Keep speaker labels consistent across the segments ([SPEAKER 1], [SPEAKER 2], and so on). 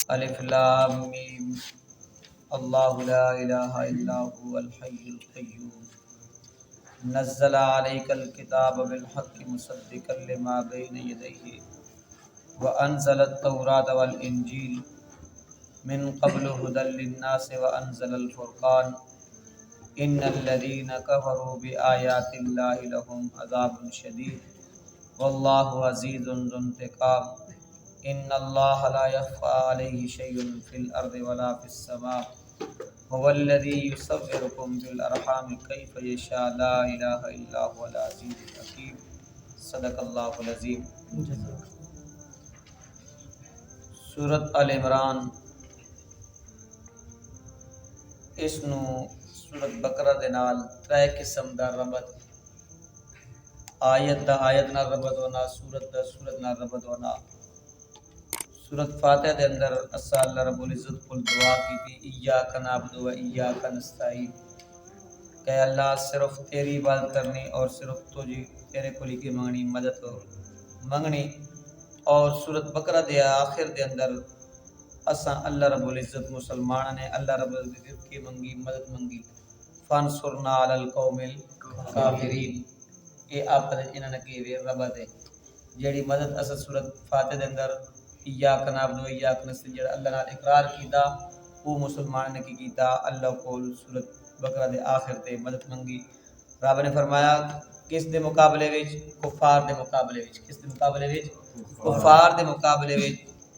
[SPEAKER 1] الف لام میم اللہ لا الہ الا هو الحی القیوم نزل علیک الکتاب بالحق مصدقا لما بین یدیہ وانزل التوراۃ والانجیل من قبل هدى للناس وانزل الفرقان ان الذين كفروا بآيات الله لهم عذاب شديد والله عزيز ذو انتقام ان الله لا يخفى عليه شيء في الارض ولا في السماء هو الذي يصوركم في الارحام كيف يشاء لا اله الا هو العزيز الحكيم صدق الله العظيم۔ سورت آل عمران اس نو سورت بقرہ دے نال ترے قسم دا ربط آیت دا آیت نال ربط ہونا، سورت دا سورت نال ربط ہونا۔ سورت فاتحہ دے اندر اسا اللہ رب العزت کو دعا کی تھی ایاک نعبد و ایاک نستعین کہ اللہ صرف تیری عبادت کرنی اور صرف تجھی تیرے کو کی منگنی مدد منگنی۔ اور سورت بقرہ دے آخر دے اندر اساں اللہ رب العزت مسلمان نے اللہ رب العزت کی منگی مدد منگی فانصرنا علی القوم الکافرین۔ اے آپ انہاں نے کی ربط ہے جیڑی مدد اساں سورت فاتحہ دے اندر ایاک نعبد و ایاک نستعین جڑا اللہ نال اقرار کیتا وہ مسلمان نے کی کیتا اللہ کو سورت بقرہ دے آخر تے مدد منگی۔ رب نے فرمایا کس دے مقابلے وچ؟ کفار دے مقابلے وچ۔ کس دے مقابلے وچ؟ کفار دے مقابلے وچ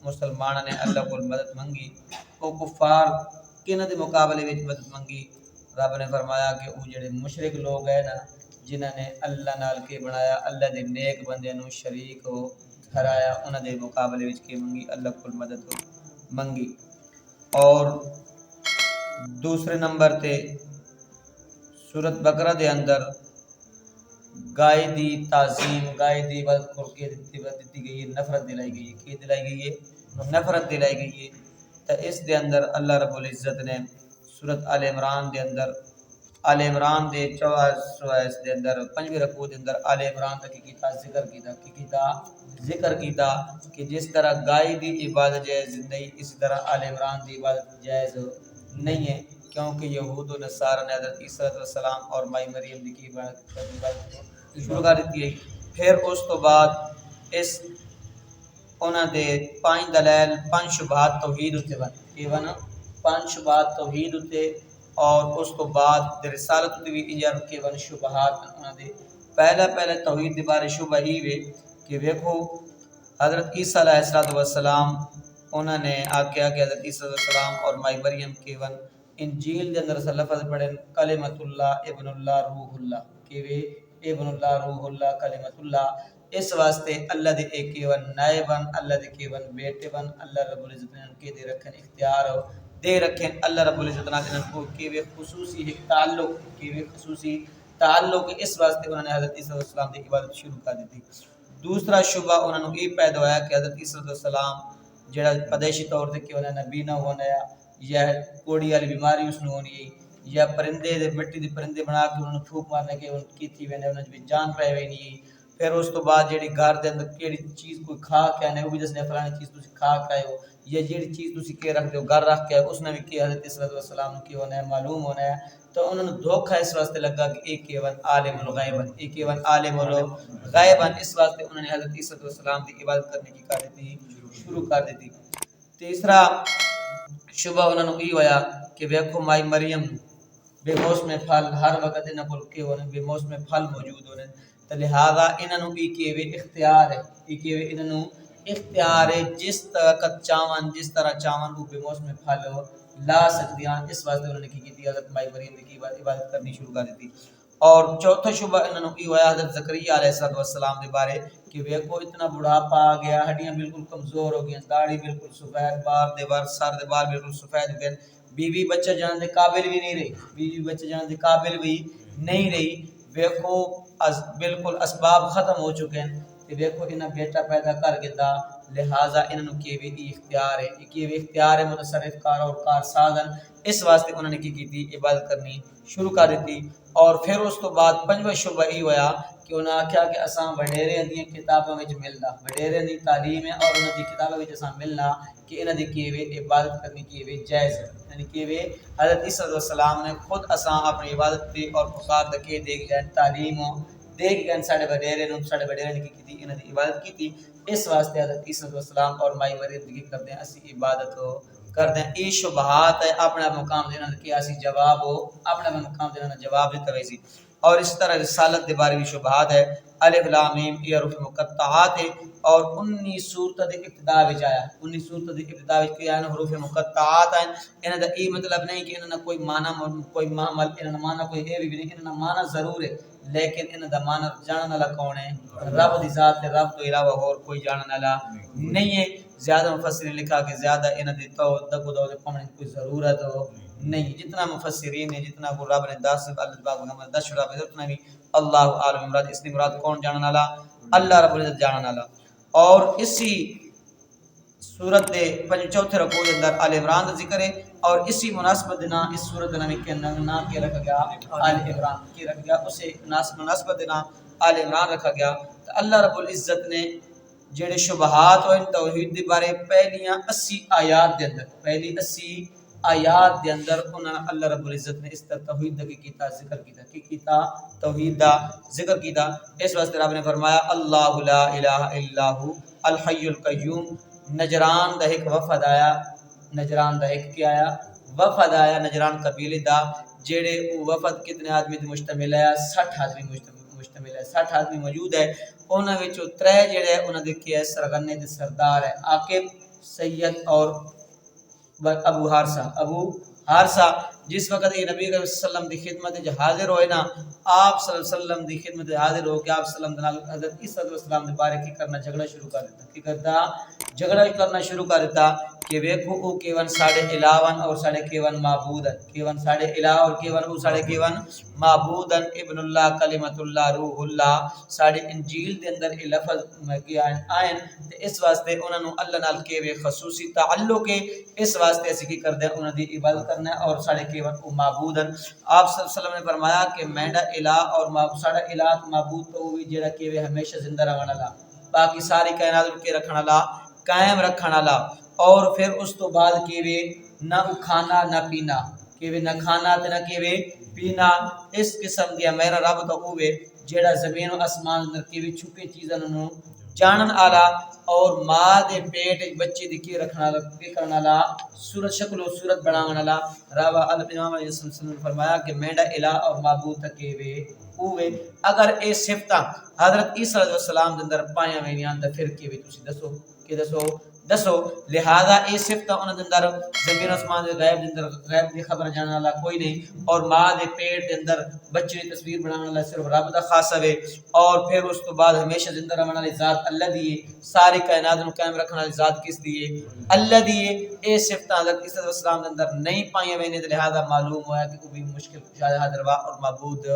[SPEAKER 1] مسلمانوں نے اللہ کو مدد منگی۔ وہ کفار کنہاں دے مقابلے وچ مدد منگی؟ رب نے فرمایا کہ وہ جڑے مشرک لوگ ہیں نا جنہاں نے اللہ نال کے بنایا اللہ دے نیک بندے نو شریک ہو ٹھہرایا انہاں دے مقابلے وچ کی منگی اللہ کو مدد منگی۔ اور دوسرے نمبر تے سورت بقرہ دے اندر گائے دی تعظیم گائے دی عبادت کو کے دیتی گئی ہے، نفرت دلائی گئی ہے۔ کی دلائی گئی ہے؟ نفرت دلائی گئی ہے۔ تو اس دے اندر اللہ رب العزت نے سورت آل عمران دے اندر آل عمران دے 44 دے اندر 5ویں رکوع دے اندر آل عمران تک کیتا ذکر کیتا کہ جس طرح گائے دی عبادت جائز نہیں اسی طرح آل عمران دی عبادت جائز نہیں ہے، کیونکہ یہود و نصارہ نے حضرت عیسیٰ علیہ السلام اور مائی مریم دی کی عبادت شروع کر دیتی ہے۔ پھر اس تو بعد اس انہاں دے 5 دلائل 5 شبہات توحید اتے بن 5 شبہات توحید اتے اور اس تو بعد رسالت تے بھی انجر کے بن شبہات انہاں دے پہلا توحید دے بارے شبہ ہی وے کہ ویکھو حضرت عیسیٰ علیہ السلام انہوں نے آکھیا کہ حضرت عیسیٰ علیہ السلام اور مائی مریم کے ون انجیل دے اندر لفظ پڑھیں کلمۃ اللہ ابن اللہ روح اللہ کہ وے ابن اللہ روح اللہ کلمۃ اللہ، اس واسطے اللہ دے ایک ون نائبن اللہ دے کے ون بیٹے ون اللہ رب العزت نے ان کے دے رکھن اختیار دے رکھیں اللہ رب العزت نے ان کو کہ وے خصوصی ایک تعلق کہ وے خصوصی تعلق اس واسطے انہوں نے حضرت عیسیٰ علیہ السلام کی عبادت شروع کر دی۔ دوسرا شبہ انہوں نے یہ پیدا ہوا کہ حضرت عیسیٰ علیہ السلام جڑا پیدائشی طور تے کہ انہیں نبی نہ ہونا یا کوڑی والی بیماری اس نے ہونی یا پرندے دے مٹی دے پرندے بنا کے انہوں نے پھوک مارنے کے ان کی تھی وینے انہوں نے جان پائے ہوئی نہیں۔ پھر اس تو بعد جڑی گھر دے اندر کیڑی چیز کوئی کھا کے آنے وہ بھی دسنے فلانی چیز تسی کھا کے آئے ہو یا جڑی چیز تسی کے رکھ دے ہو گھر رکھ کے اس نے بھی کہ حضرت عیسیٰ علیہ السلام کی ہونا ہے معلوم ہونا ہے۔ تو انہوں نے دھوکہ اس واسطے لگا کہ ایک ایون عالم الغیبن اس واسطے انہوں نے حضرت عیسیٰ علیہ السلام کی عبادت کرنے کی کر دیتی شروع کر دیتی۔ تیسرا شبہ انہوں نے یہ ہوا کہ ویکھو مائی مریم بے موسم پھل ہر وقت انہوں نے کے ہونے بے موسم پھل موجود ہونے تو لہذا انہوں نے یہ اختیار ہے انہوں نے اختیار ہے جس طرح چاون وہ بے موسم پھل لا سکتی ہیں، اس واسطے انہوں نے کی حضرت مائی مریم کی عبادت کرنی شروع کر دیتی۔ اور چوتھا شبہ انہوں نے یہ ہوا حضرت زکریا علیہ السلام کے بارے کہ ویکھو اتنا بڑھاپا آ گیا، ہڈیاں بالکل کمزور ہو گئی، داڑھی بالکل سفید، بال دے بال سر دے بال بالکل سفید ہو گئے، بیوی بچہ جان دے قابل بھی نہیں رہی، ویکھو بالکل اسباب ختم ہو چکے ہیں، ویکھو انہاں بیٹا پیدا کر گدا لہذا انہوں کی بھی اختیار ہے متصرف کار اور کار سازن، اس واسطے انہوں نے کی عبادت کرنی شروع کر دیتی۔ اور پھر اس تو بعد 5واں شعبہ یہ ہوا کہ انہاں آکھیا کہ اساں وڈیرے دی کتاباں وچ ملنا، وڈیرے دی تعلیم ہے اور انہاں دی کتاباں وچ اساں ملنا کہ انہاں دی کیویں عبادت کرنی کیویں جائز ہے، یعنی کیویں حضرت عیسیٰ علیہ السلام نے خود اساں اپنی عبادت تے اور پکار دے کے دیکھ جائیں تعلیم دیکھ گئے ساڈے وڈیرے نے کی کیتی انہاں دی عبادت کیتی، اس واسطے حضرت عیسیٰ علیہ السلام اور مائی مریم دی کردے ہیں اسی عبادت کردے ہیں۔ یہ شبہات ہے اپنا مقام دینا کہ اسی جواب ہو اپنا مقام دینا جواب دیتا ہوئی سی۔ اور اس طرح رسالت دے بارے بھی شبہات ہے، الف لام میم یہ حروف مقطعات ہے اور 19 سورتاں دے ابتدا وچ آیا، 19 سورتاں دے ابتدا وچ کیا ہے حروف مقطعات ہیں۔ انہاں دا یہ مطلب نہیں کہ انہاں کوئی معنی کوئی محمل انہاں معنی کوئی ہے بھی نہیں، انہاں معنی ضرور ہے لیکن انہاں دا معنی جانن والا کون ہے؟ رب دی ذات ہے، رب تو علاوہ اور کوئی جانن والا نہیں ہے۔ زیادہ مفسرین لکھا کہ زیادہ انہاں دی توجہ پڑھنے کی کوئی ضرورت نہیں، جتنا مفسرین نے جتنا کو رب نے 10 اللہ 10 شعرا میں اتنا بھی اللہ عالم مراد اس کی مراد کون جاننے والا؟ اللہ رب العزت جاننے والا۔ اور اسی سورت دے چوتھے رکوع کے اندر آل عمران کا ذکر ہے اور اسی مناسبت دینا اس سورت کا نام کیا رکھا گیا؟ آل عمران کی رکھا گیا، اسے مناسبت دینا آل عمران رکھا گیا۔ تو اللہ رب العزت نے جڑے شبہات ہوئے توحید دے بارے پہلیاں 80 آیات دے اندر پہلی 80 آیات دے اندر انہاں اللہ رب العزت نے اس توحید دا کیتا ذکر کیتا توحید دا ذکر کیتا۔ اس واسطے رب نے فرمایا اللہ لا الہ الا ہو الحی القیوم۔ نجران دا ایک وفد آیا، نجران دا ایک کیا آیا؟ وفد آیا نجران قبیلے دا، جڑے وفد کتنے آدمی تے مشتمل ہے؟ 60 آدمی مشتمل ہے، 60 آدمی موجود ہے۔ انہاں وچوں 3 جڑے انہاں دے کیا سرغنے دے سردار ہے عاقب، سید اور ابو حارثہ۔ جس وقت یہ نبی صلی اللہ علیہ وسلم دی خدمت حاضر ہوئے نا، آپ صلی اللہ علیہ وسلم دی خدمت حاضر ہو کے آپ صلی اللہ علیہ وسلم حضرت عیسیٰ علیہ السلام دے بارے کی کرنا جھگڑا شروع کر دیتا، کی کرتا جھگڑا کرنا شروع کر دیتا کہ ویکھو او کیون ساڑے الہون اور ساڑے کیون معبودن، کیون ساڑے الہ اور کیون او ساڑے کیون معبودن، ابن اللہ کلمۃ اللہ روح اللہ۔ ساڑے انجیل دے اندر یہ لفظ آئین تے اس واسطے انہاں نو اللہ نال کیوے خصوصی تعلق ہے، اس واسطے اسی کی کردے انہاں دی عبادت کرنا ہے اور ساڑے کیون او معبودن۔ آپ صلی اللہ علیہ وسلم نے فرمایا کہ میڈا الہ اور ساڑا الہ معبود تو ہوئی جڑا کیوے ہمیشہ زندہ رہن والا، باقی ساری کائنات کے رکھن والا، قائم رکھن والا، اور پھر اس تو بعد کیوے نہ کھانا نہ پینا، کیوے نہ کھانا تے نہ کیوے پینا۔ اس قسم دیا میرا رب تو ہوئے جڑا زمین و اسمان اندر کیوے چھپی چیزاں نو جانن والا اور ماں دے پیٹ بچے دی کی رکھنا کی کرن والا، صورت شکل و صورت بناون والا۔ رب امام علیہ السلام نے فرمایا کہ میرا الہ اور معبود تکیوے ہوئے۔ اگر اے صفتاں حضرت عیسیٰ علیہ السلام دے اندر پائیاں وینیاں تے پھر کیویں تسی دسو کہ دسو لہذا اے صفتاں انہاں دے اندر زمین آسمان دے غیب دے اندر غیب دی خبر جاننے والا کوئی نہیں، اور ماں دے پیٹ دے اندر بچے دی تصویر بنانے والا صرف رب دا خاص ہے، اور پھر اس تو بعد ہمیشہ زندہ رہنے والی ذات اللہ دی ہے، ساری کائنات نو قائم رکھنے والی ذات کس دی ہے؟ اللہ دی ہے۔ اے صفتاں حضرت عیسیٰ علیہ السلام دے اندر نہیں پائیاں وینے تے لہذا معلوم ہوا کہ کوئی مشکل کشا حاضر وا اور معبود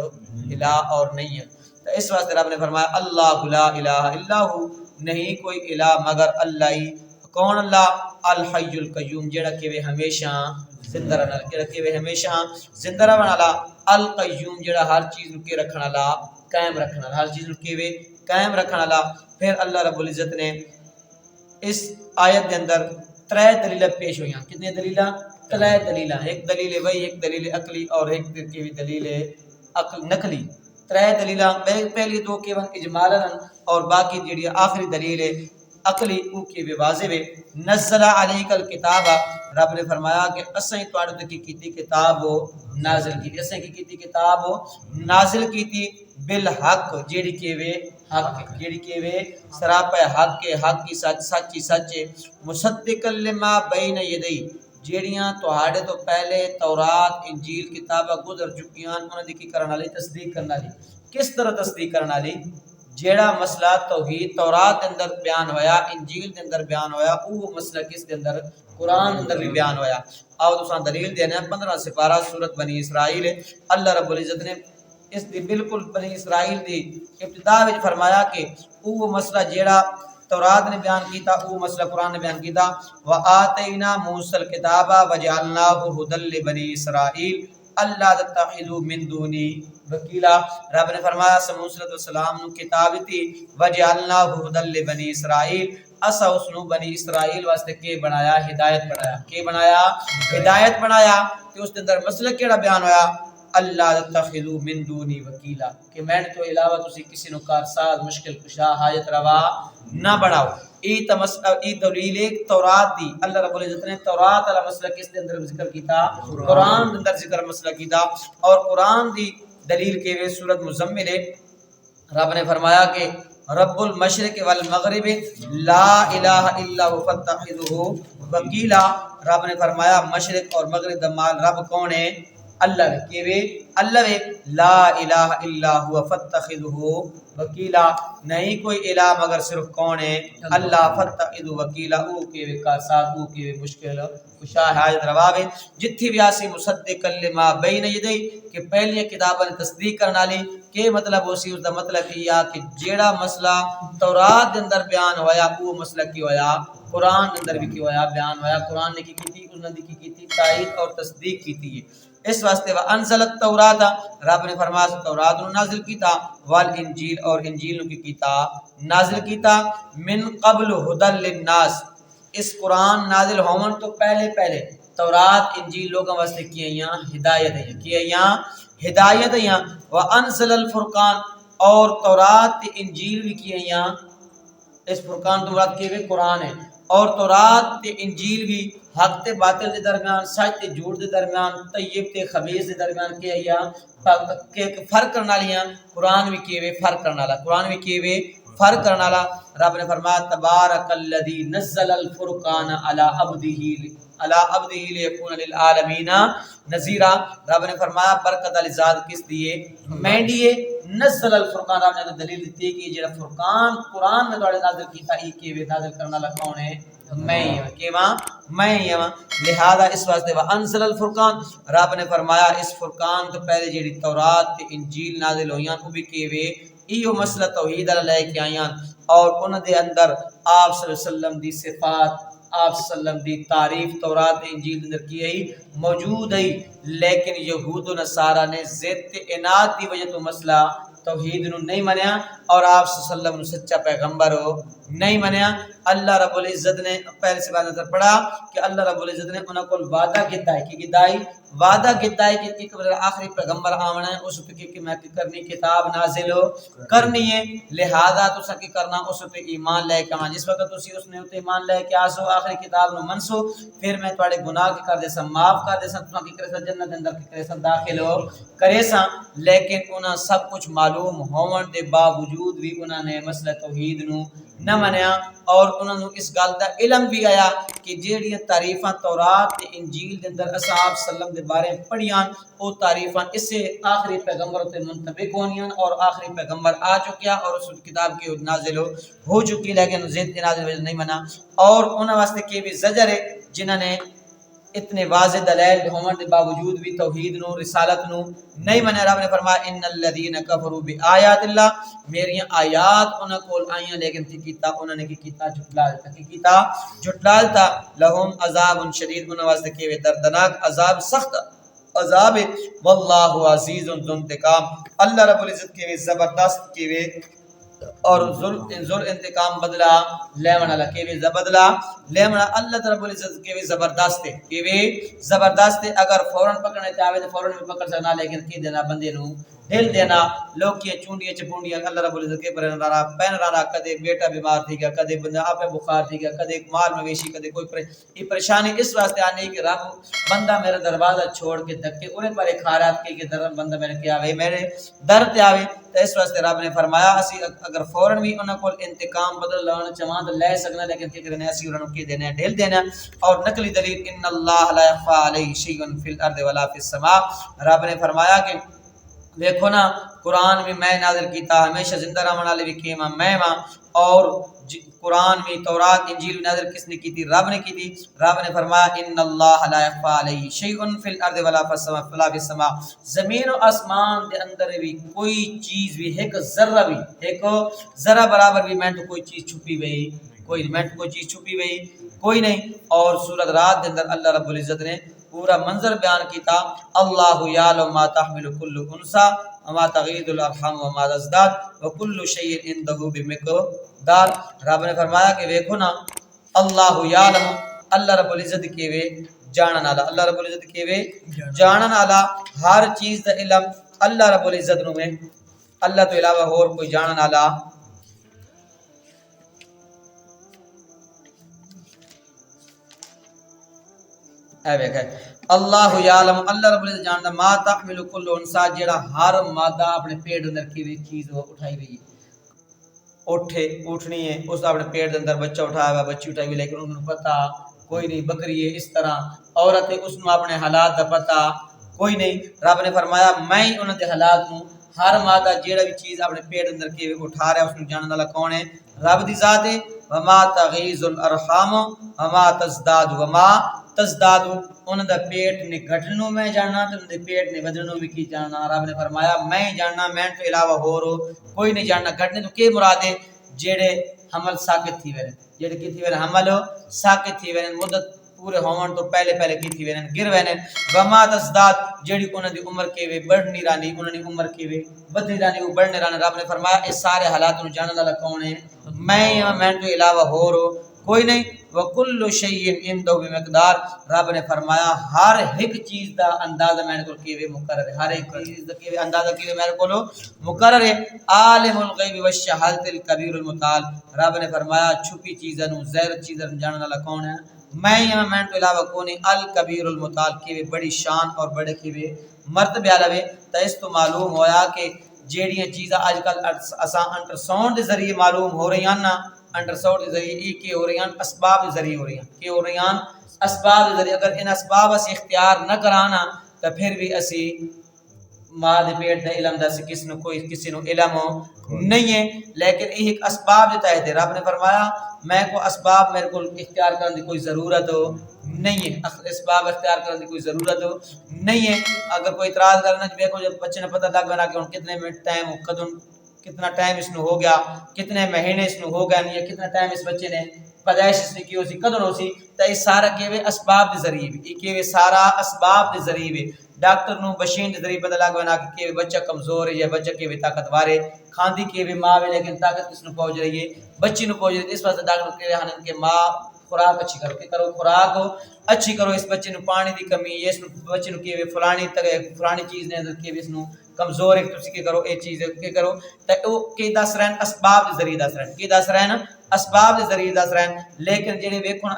[SPEAKER 1] الہ اور نہیں ہے۔ تو اس واسطے رب نے فرمایا اللہ لا الہ الا ہو، نہیں کوئی الہ مگر اللہ ہی۔ کون اللہ؟ الحی القیوم، جڑا کہ ہمیشہ زندہ رہنا، جڑا کہ ہمیشہ زندہ رہنا والا، القیوم جڑا ہر چیز نو کے رکھنا والا، قائم رکھنا والا، ہر چیز نو کے قائم رکھنا والا۔ پھر اللہ رب العزت نے اس آیت دے اندر 3 دلیل پیش ہوئیاں۔ کتنی دلیلاں؟ 3 دلیلاں، ایک دلیل وحی، ایک دلیل عقلی اور ایک دلیل عقل نقلی۔ 3 دلیلاں، پہلی 2 کیون اجمالاً اور باقی جڑی آخری دلیل ہے عقلی او کی واضح ہے۔ نزل علیک الکتاب، رب نے فرمایا کہ اسیں تواڈے تے کیتی کتاب نازل کی، اسیں کی کتاب نازل کیتی بالحق، جیڑی کہ حق، جیڑی کہ سراپا حق کے حق کی سچی سچ، مصدق لما بین یدی، جیڑیاں تواڈے تو پہلے تورات انجیل کتاباں گزر چکیاں انہاں دی کی کرن والی تصدیق کرن والی۔ کس طرح تصدیق کرن والی؟ جیڑا مسئلہ توحید تورات دے اندر بیان ہویا، انجیل دے اندر بیان ہویا، وہ مسئلہ کس دے اندر؟ قرآن دے اندر بھی بیان ہویا۔ آؤ تساں دلیل دینا 15 سپارہ سورت بنی اسرائیل، اللہ رب العزت نے اس دی بالکل بنی اسرائیل دی ابتدا وچ فرمایا کہ وہ مسئلہ جیڑا تورات نے بیان کیتا، وہ مسئلہ قرآن نے بیان کیتا۔ وَآتَيْنَا مُوسَى الْكِتَابَ وَجَعَلْنَاهُ هُدًى لِبَنِي إِسْرَائِيلَ، اللہ تتخذوا من دونی وکیلا. رب نے فرمایا موسیٰ علیہ السلام نو کتاب تھی وجعلناہ ھدی لبنی اسرائیل اسا اس نو بنی اسرائیل واسطے کے بنایا ہدایت بنایا. کے بنایا ہدایت بنایا. کہ اس کے اندر مسئلہ کیڑا بیان ہویا اللہ تتخذوا من دونی وکیلا کہ میں تو علاوہ تسی کسی نو کارساز مشکل کشا حاجت روا نہ بناؤ. ای دلیل ایک تورات دی. اللہ رب العزت نے تورات والا مسئلہ کس دے اندر ذکر کیتا قرآن دے اندر ذکر مسئلہ کیتا. اور قرآن دی دلیل کے وے سورۃ مزمل رب نے فرمایا کہ رب المشرق والمغرب لا الہ الا هو فاتخذه وکیلا. رب نے فرمایا مشرق اور مغرب دا مال رب کون ہے اللہ کے وے اللہ وے لا الہ الا هو فاتخذه وکیلا. نہیں کوئی الہ مگر صرف کون ہے اللہ. فاتخذه وکیلا او کے وے کا ساتھ او کے وے مشکل کشا حاجت روا وے جتھی بھی آسی مصدق لما بین یدی کہ پہلی کتاباں نے تصدیق کرنا لی. کہ مطلب اسی اس دا مطلب یہ کہ جیڑا مسئلہ تورات دے اندر بیان ہویا وہ مسئلہ کی ہویا قرآن دے اندر بھی کی ہویا بیان ہویا. قرآن نے کی تھی انہوں نے کی تھی تائید اور تصدیق کی تھی. اس واسطے وانزل التوراۃ رب نے فرمایا تورات نو نازل کیتا والانجیل اور انجیل نو کی کیتا نازل کیتا من قبل ھدی للناس. اس قرآن نازل ہون تو پہلے تورات انجیل لوگوں واسطے کی ہیں ہدایت ہیں کی ہیں ہدایت ہیں. وانزل الفرقان اور تورات انجیل بھی کی ہیں. اس فرقان تو مراد کے قرآن ہے. اور تورات تے انجیل بھی حق تے باطل دے درمیان سچ تے جھوٹ دے درمیان طیب تے خبیث دے درمیان کے یا فرق کرنا لیا. قرآن بھی کیے فرق کرنا لا قرآن بھی کیے فرق کرنا لا. رب نے فرمایا تبارک الذی نزل الفرقان علی عبدہ لیکون للعالمین نذیرا. رب نے فرمایا برکت علی ذات کس دیے میں دیے نزل الفرقان. رب نے دلیل دیتی کہ جڑا فرقان قرآن میں دوڑے نازل کیتا ای کے نازل کرنا لا کون ہے میں ہوں کہ میں ہوں. لہذا اس واسطے وانزل الفرقان رب نے فرمایا اس فرقان تو پہلے جڑی تورات تے انجیل نازل ہویاں او بھی کیوے ایو مسئلہ توحید اللہ لے کے آیاں. اور انہاں دے اندر آپ صلی اللہ علیہ وسلم دی صفات آپ صلی اللہ علیہ وسلم دی تعریف تورات انجیل اندر کی ہے موجود ہے. لیکن یہود و نصارہ نے ضد تے اناد دی وجہ تو مسئلہ توحید نو نہیں منیا اور آپ صلی اللہ علیہ وسلم سچا پیغمبر ہو نہیں منیا. اللہ رب العزت نے پہلے سے بات پڑھا کہ اللہ رب العزت نے انہاں کو وعدہ کیتا ہے کہ گدائی وعدہ کیتا ہے کہ ایک آخری پیغمبر آونا ہے اس پہ کہ میں کرنی کتاب نازل کرنی ہے. لہذا تسا کی کرنا اس پہ ایمان لے کے جس وقت تسی اس نے تے ایمان لے کے آسو آخری کتاب نو منسو پھر میں تواڈے گناہ کی کر دے سا معاف کر دے سا تسا کی کرے سا جنت دے اندر کی کرے سا داخل ہو کرے سا. لیکن انہاں سب کچھ معلوم ہون دے باوجود بھی انہاں نے مسئلہ توحید نو نہ منیا. اور انہوں نے اس گل دا علم بھی آیا کہ جیڑی تعریفاں تورات تے انجیل دے اندر اصحاب صلی اللہ علیہ وسلم دے بارے پڑھیاں او تعریفاں اس سے آخری پیغمبر تے منطبق ہونیاں اور آخری پیغمبر آ چکیا اور اس کتاب کی نازل ہو چکی لیکن ضد نازل نہیں منا. اور انہاں واسطے کہ بھی زجر ہے جنہاں نے اتنے واضح دلائل ہونے کے باوجود بھی توحید نو رسالت نو نہیں منے. رب نے فرمایا ان الذين كفروا بآيات الله میری آیات انہاں کول آئیاں لیکن کیتا انہوں نے کیتا جھٹلا دیتا لہم عذاب شدید انہاں واسطے کہ دردناک عذاب سخت عذاب واللہ عزیز ذو انتقام. اللہ رب العزت کے زبردست کے اور ذل انتقام بدلا لیونا لکے وی بدلا لیونا. اللہ رب العزت کے وی زبردست ہے کہ وی زبردست ہے. اگر فوراً پکڑنے چاہے تو فوراً بھی پکڑ سکنا لیکن کی دینا بندے نو دل دینا لوگ کی چونڈیاں چپونڈیاں اللہ رب العزت کے پر رانا پین رانا کدے بیٹا بیمار تھی گیا کدے بندہ آپ بخار تھی گیا کدے مال مویشی کدے کوئی یہ پریشانی اس واسطے آنے کہ رب بندہ میرا دروازہ چھوڑ کے دھکے انہیں پر ایک خیرات کی کہ بندہ میرے کے آوے میرے در تے آوے. تو اس واسطے رب نے فرمایا اسی اگر فوراً بھی انہاں کو انتقام بدل لانا چاہاں تو لے سکنا لیکن کیا کرنے اسی انہوں کی دینا ڈھیل دینا. اور نقلی دلیل ان اللہ لا یخفی علیہ شیء فی الارض ولا فی السماء. رب نے فرمایا کہ دیکھو نا قرآن بھی میں نازل کیتا ہمیشہ زندہ رہنے والے بھی کیما میں ماں. اور قرآن میں تورات انجیل بھی نازل کس نے کی تھی رب نے کی تھی. رب نے فرمایا ان اللہ لا یخفی علیہ شیء فی الارض ولا فی السماء. زمین و آسمان دے اندر بھی کوئی چیز بھی ایک ذرہ برابر بھی میں تو کوئی چیز چھپی ہوئی کوئی نہیں. اور سورۃ رات دے اندر اللہ رب العزت نے پورا منظر بیان کیتا اللہ یعلم ما تحمل کل انثى وما تغیض الارحام وما تزداد وکل شیء عنده بمقدار. رب نے فرمایا کہ دیکھو نا اللہ یعلم اللہ رب العزت کے وے جانن والا اللہ رب العزت کے وے جانن والا ہر چیز دا علم اللہ رب العزت نو میں اللہ تو علاوہ اور کوئی جانن والا اے ویکھے اللہ یعلم اللہ رب العزت جاندا ما تحمل کل انثى جڑا ہر مادہ اپنے پیٹ اندر کی وی چیز وہ اٹھائی ہوئی ہے اٹھنی ہے اس اپنے پیٹ اندر بچہ اٹھایا ہوا بچی اٹھائی ہوئی لیکن انہوں پتہ کوئی نہیں بکری ہے اس طرح عورت ہے اس میں اپنے حالات دا پتہ کوئی نہیں. رب نے فرمایا میں انہاں دے حالات نو ہر مادہ جیڑا بھی چیز اپنے پیٹ اندر کی اٹھا رہا ہے اس کو جاننے والا کون ہے رب دی ذات ہے. وما تغیض الارحام وما تزداد انہاں دا پیٹ نے گھٹنوں میں جاننا تے انہاں دے پیٹ نے ودنوں بھی کی جاننا. رب نے فرمایا میں جاننا میں تو علاوہ ہور کوئی نہیں جاننا. گھٹنے تو کی مراد ہے جیڑے حمل ساکت تھی وین جیڑے کی تھی وین حمل ساکت تھی وین مدت پورے ہون تو پہلے کی تھی وین گر وین. وما تزداد جیڑی انہاں دی عمر کے وے بڑھنی رانی انہاں دی عمر کے وے بدنی رانی وہ بڑھنے رانی. رب نے فرمایا اس سارے حالات نو جاننے والا کون ہے میں تو علاوہ ہور کوئی نہیں. وکل شیء عنده بمقدار رب نے فرمایا ہر ایک چیز دا اندازہ میرے کو کیویں مقرر ہے ہر ایک چیز دا کیویں اندازہ کیویں میرے کو مقرر ہے. عالم الغیب والشہادۃ الکبیر المتعال رب نے فرمایا چھپی چیزاں نو ظاہر چیزاں نو جاننے والا کون ہے میں تو علاوہ کون ہے الکبیر المتعال کیویں بڑی شان اور بڑے کیویں مرتبے والا ہے. تو اس تو معلوم ہویا کہ جیڑیاں چیزاں اج کل اساں الٹرا ساؤنڈ دے ذریعے معلوم ہو رہی ہیں نا الٹرا ساؤنڈ کے ذریعے یہ کی ہو رہی ہیں اسباب کے ذریعے ہو رہی ہیں کہ ہو رہی ہیں اسباب کے ذریعے. اگر ان اسباب سے اختیار نہ کرانا تو پھر بھی اسی ماں دے پیٹ دے علم دا سے کسی نو علم نہیں ہے. لیکن یہ ایک اسباب دے تحت ہے. رب نے فرمایا میں کو اسباب میرے کو اختیار کرنے کی کوئی ضرورت نہیں ہے اسباب اختیار کرنے کی کوئی ضرورت نہیں ہے. اگر کوئی اعتراض کرنا دیکھو جب بچے نے پتہ لگ گیا کہ کتنے منٹ ٹائم کتنا ٹائم اس نو ہو گیا کتنے مہینے اس نو ہو گیا یا کتنا ٹائم اس بچے نے پیدائش اس نے کی ہو سی قدر ہو سی تو یہ سارا کیوے اسباب دے ذریعے بھی یہ کیوے سارا اسباب دے ذریعے بھی ڈاکٹر نو مشین دے ذریعے پتہ لگ گیا کہ بچہ کمزور ہے یا بچہ کیوے طاقتور ہے کھاندی کیوے ماں ہے لیکن طاقت کس نو پہنچ رہی ہے بچی نو پہنچ رہی ہے. اس واسطے ڈاکٹر کہہ رہے ہیں کہ ماں خوراک اچھی کرو کہ کرو خوراک اچھی کرو اس بچے نو پانی دی کمی ہے اس بچے نو کیوے فلانی چیز نے کیوے اس نو کمزور ہے تسی کے کرو اے چیز کے کرو تے او کی دس رہن اسباب دے ذریعے دس رہن کی دس رہن اسباب دے ذریعے دس رہن. لیکن جڑے ویکھن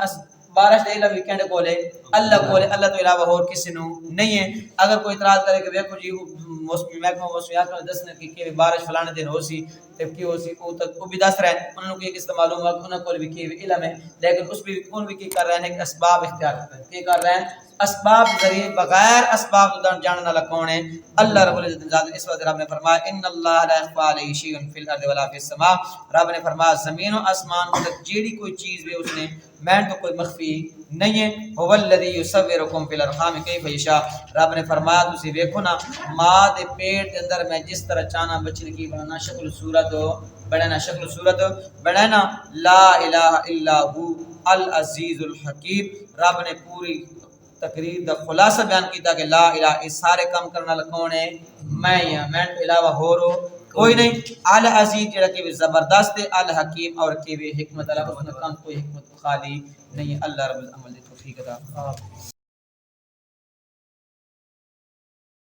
[SPEAKER 1] بارش دے علم ویکھن کولے اللہ تو علاوہ اور کسی نو نہیں ہے. اگر کوئی اعتراض کرے کہ دیکھو جی موسمی محکمہ موسمیات میں دسنے کہ بارش فلانے دن ہو سی تے کی ہو سی او تک او بھی دس رہے ہیں انہوں کو اس معلوم ہے انہوں کو بھی کی علم ہے لیکن اس بھی کون بھی کی کر رہے ہیں کہ اسباب اختیار کرتے ہیں کی کر رہے ہیں اسباب ذریعے بغیر اسباب جاننے والا کون ہے اللہ رب العزت ذات. اس وقت رب نے فرمایا ان اللہ لا يخفى عليه شيء في الارض ولا في السماء رب نے فرمایا زمین و آسمان کو جیڑی کوئی چیز بھی اس نے میں تو کوئی مخفی نہیں ہے. هو الذي يصوركم في الارحام كيف يشاء رب نے فرمایا تسی دیکھو نا ماں دے پیٹ دے اندر میں جس طرح چاہنا بچے کی بنانا شکل صورت بنانا لا الہ الا هو العزیز الحکیم. رب نے پوری تقریر دا خلاصہ بیان کیتا کہ لا الہ اس سارے کام کرنے والا کون ہے میں علاوہ ہور کوئی نہیں. العزیز جڑا کہ زبردست ہے الحکیم اور کہ حکمت اللہ اس نے کام کوئی حکمت خالی نہیں. اللہ رب العزت عمل دی توفیق عطا